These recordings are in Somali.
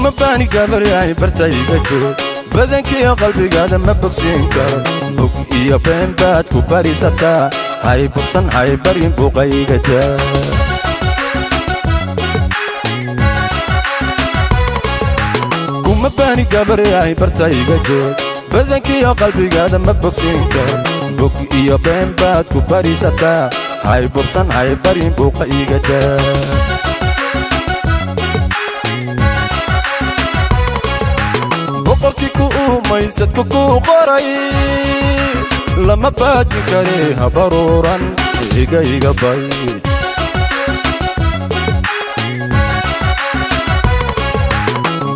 kuma baani gabaryahay bartayga joog badankii qalbigaada ma bogsiin karo bog iyo been baad ku barisataa hay bursan hay barin buuqayga taa kuma baani gabaryahay bartayga joog badankii qalbigaada ma bogsiin karo bog iyo been baad ku barisataa hay bursan hay barin buuqayga taa boqorkiiku umaysadku ku qoray lama baajin kare habaruuran iga bay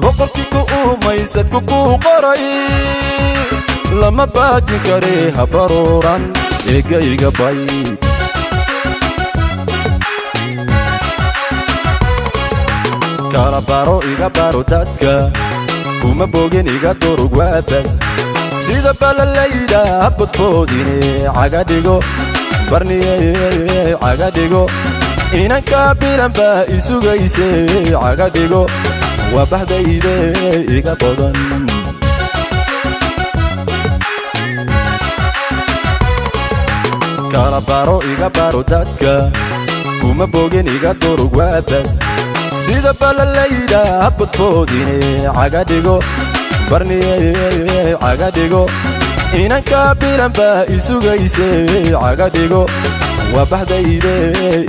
boqorkiiku umaysadku ku qoray lama baajin kare habaruuran iga bay kala baro iga baro dadka kuma bogin iga durug waabas sida balalayda habadkoodine cagadhigo barniye cagadhigo inanka bilanba isugayse cagadhigo waa bahdayde iga badan kala baro iga baro dadka kuma bogin iga durug waabas sida balalayda habadkoodine cagadhigo barniye cagadhigo inanka bilanba isugayse cagadhigo waa bahdayde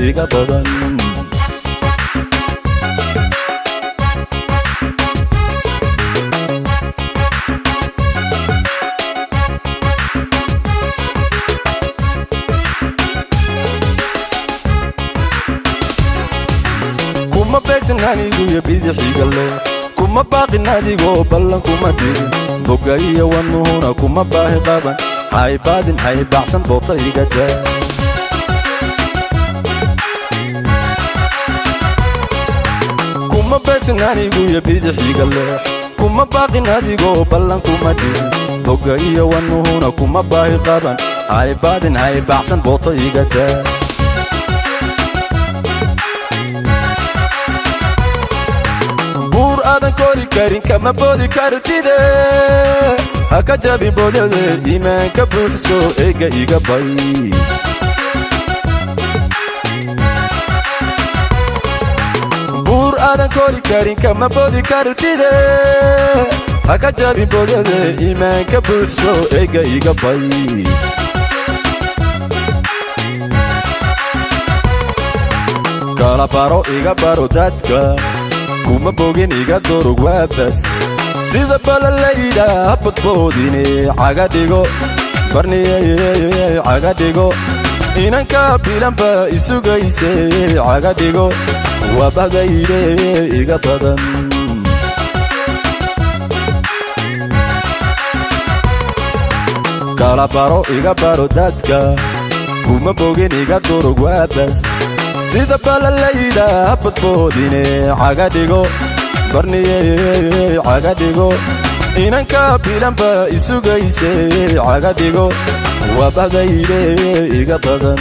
iga badan kuma beegsan anigu iyo bidixiga leh kuma baaqin adigoo ballan kuma dirin boga iyo wanuhuna kuma baahi qaban hay baadin hay baxsan bootayga taa kuma beegsan anigu iyo bidixiga leh kuma baaqin adigoo ballan kuma dirin boga iyo wanuhuna kuma baahi qaban hay baadin hay baxsan bootayga taa aadan kori karin kama boodi kartide haka jabi boodade iimaanka buuxso eega iga bay buur aadan kori karin kama boodi kartide haka jabi boodade iimaanka buuxso eega iga bay kala baro iga baro dadka kuma bogin iga durug waabas sida balalayda habadkoodine cagadhigo barniye cagadhigo inanka bilanba isugayse cagadhigo waa bahdayde iga badan kala baro iga baro dadka kuma bogin iga durug waabas sida balalayda habadkoodine cagadhigo barniye cagadhigo inanka bilanba isugayse cagadhigo waa bahdayde iga badan